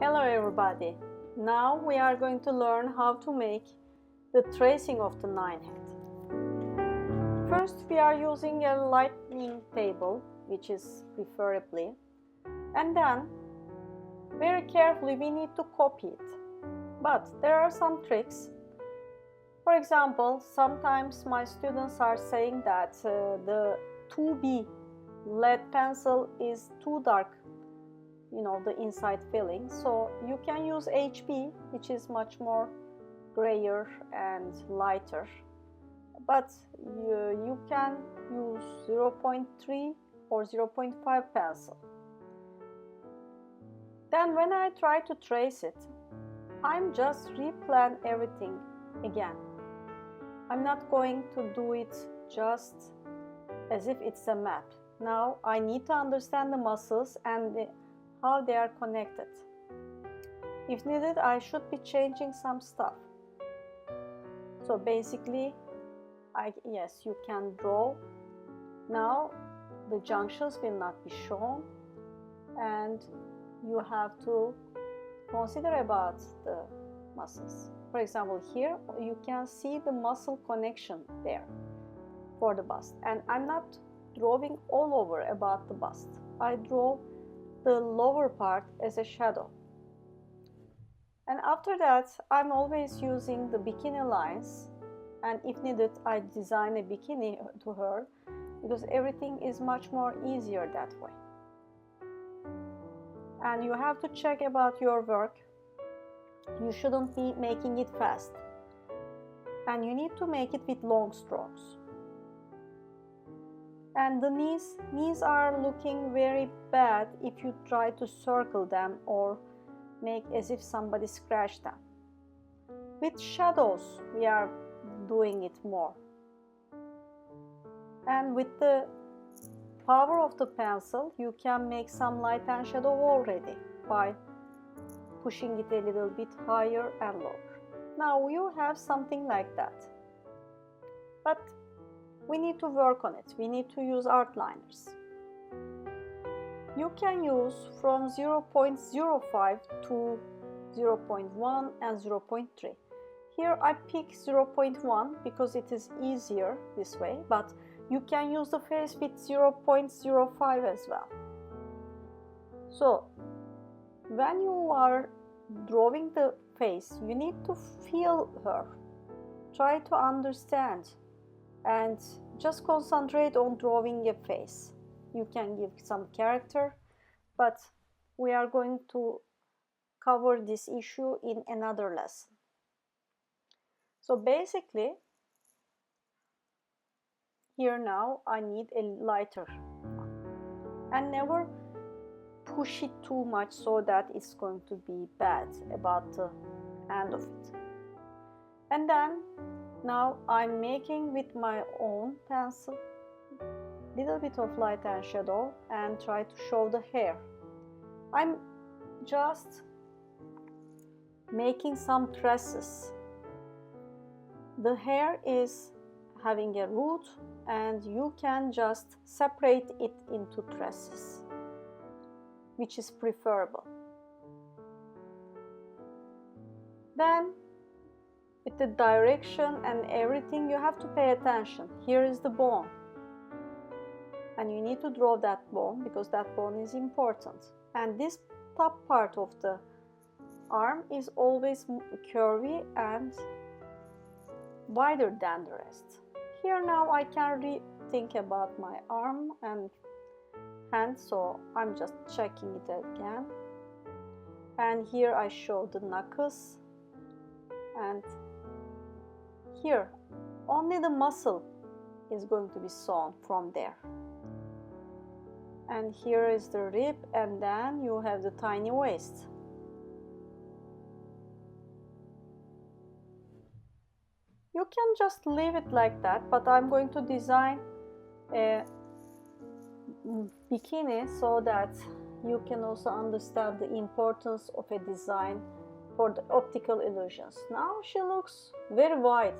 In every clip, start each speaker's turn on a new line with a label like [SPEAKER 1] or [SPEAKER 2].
[SPEAKER 1] Hello everybody! Now we are going to learn how to make the tracing of the 9 head. First we are using a lightning table, which is preferably, and then very carefully we need to copy it. But there are some tricks. For example, sometimes my students are saying that the 2B lead pencil is too dark, the inside filling, so you can use HB, which is much more grayer and lighter, but you can use 0.3 or 0.5 pencil. Then when I try to trace it, I'm just replan everything again. I'm not going to do it just as if it's a map. Now I need to understand the muscles and how they are connected. If needed, I should be changing some stuff. So basically, yes, you can draw. Now the junctions will not be shown, and you have to consider about the muscles. For example, here you can see the muscle connection there for the bust, and I'm not drawing all over about the bust. I draw the lower part as a shadow. And after that, I'm always using the bikini lines, and if needed, I design a bikini to her, because everything is much more easier that way. And you have to check about your work. You shouldn't be making it fast, and you need to make it with long strokes. And the knees are looking very bad if you try to circle them or make as if somebody scratched them. With shadows, we are doing it more. And with the power of the pencil, you can make some light and shadow already by pushing it a little bit higher and lower. Now you have something like that. But we need to work on it. We need to use artliners. You can use from 0.05 to 0.1 and 0.3. Here I pick 0.1 because it is easier this way, but you can use the face with 0.05 as well. So when you are drawing the face, you need to feel her. Try to understand and just concentrate on drawing a face. You can give some character, but we are going to cover this issue in another lesson. So basically, here now I need a lighter one, and never push it too much so that it's going to be bad about the end of it. And then now I'm making with my own pencil little bit of light and shadow and try to show the hair. I'm just making some tresses. The hair is having a root, and you can just separate it into tresses, which is preferable. Then with the direction and everything, you have to pay attention. Here is the bone, and you need to draw that bone because that bone is important. And this top part of the arm is always curvy and wider than the rest. Here now I can rethink about my arm and hand, so I'm just checking it again. And here I show the knuckles, and here only the muscle is going to be sewn from there. And here is the rib, and then you have the tiny waist. You can just leave it like that, but I'm going to design a bikini so that you can also understand the importance of a design for the optical illusions. Now she looks very wide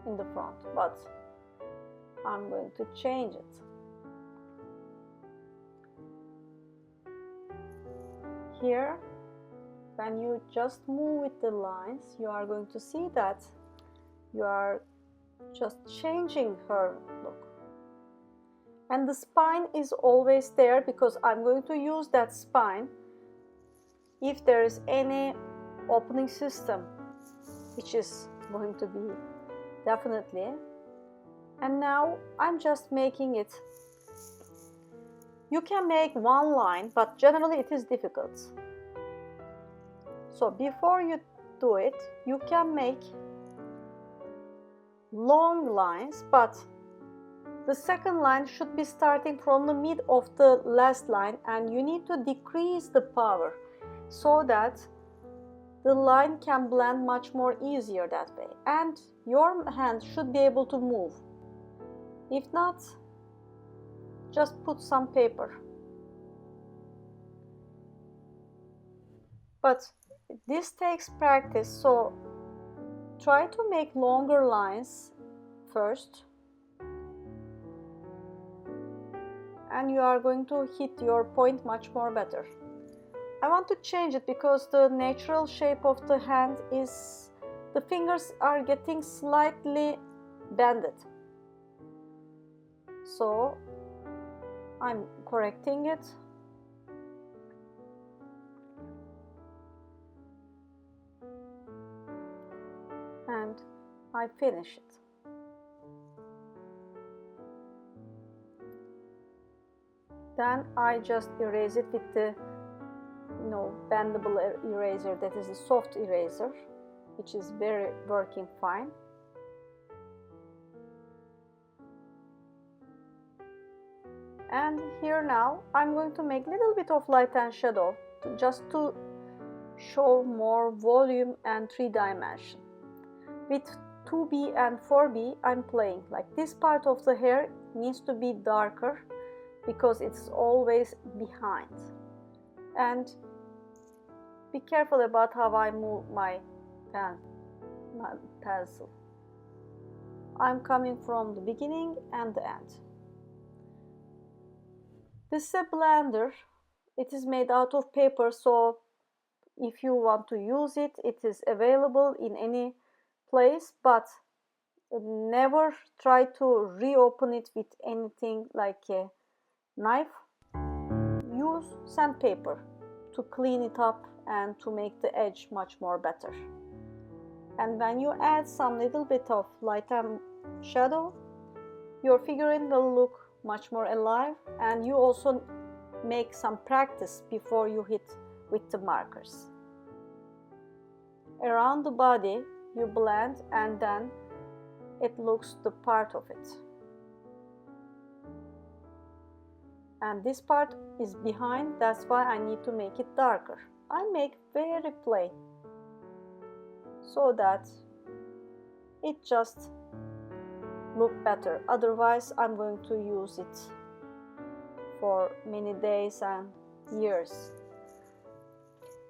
[SPEAKER 1] in the front, but I'm going to change it. Here when you just move with the lines, you are going to see that you are just changing her look. And the spine is always there because I'm going to use that spine if there is any opening system, which is going to be definitely. And now I'm just making it. You can make one line, but generally it is difficult. So before you do it, you can make long lines, but the second line should be starting from the mid of the last line, and you need to decrease the power so that the line can blend much more easier that way, and your hand should be able to move. If not, just put some paper. But this takes practice, so try to make longer lines first, and you are going to hit your point much more better. I want to change it because the natural shape of the hand is, the fingers are getting slightly bended. So I'm correcting it. And I finish it. Then I just erase it with the bendable eraser, that is a soft eraser, which is very working fine. And here now I'm going to make a little bit of light and shadow just to show more volume and 3 dimension. With 2B and 4B I'm playing, like this part of the hair needs to be darker because it's always behind. And be careful about how I move my pencil. I'm coming from the beginning and the end. This is a blender. It is made out of paper, so if you want to use it, it is available in any place, but never try to reopen it with anything like a knife. Use sandpaper to clean it up and to make the edge much more better. And when you add some little bit of light and shadow, your figurine will look much more alive, and you also make some practice before you hit with the markers. Around the body you blend, and then it looks the part of it. And this part is behind, that's why I need to make it darker. I make very plain so that it just look better. Otherwise I'm going to use it for many days and years,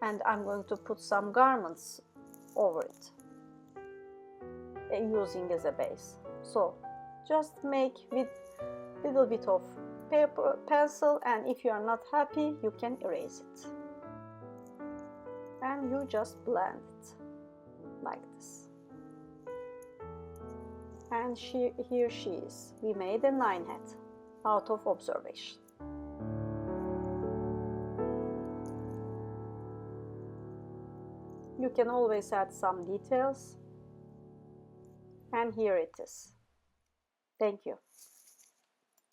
[SPEAKER 1] and I'm going to put some garments over it using as a base. So just make with little bit of paper, pencil, and if you are not happy you can erase it, and you just blend it like this. And here she is. We made a 9 head out of observation. You can always add some details, and here it is. Thank you.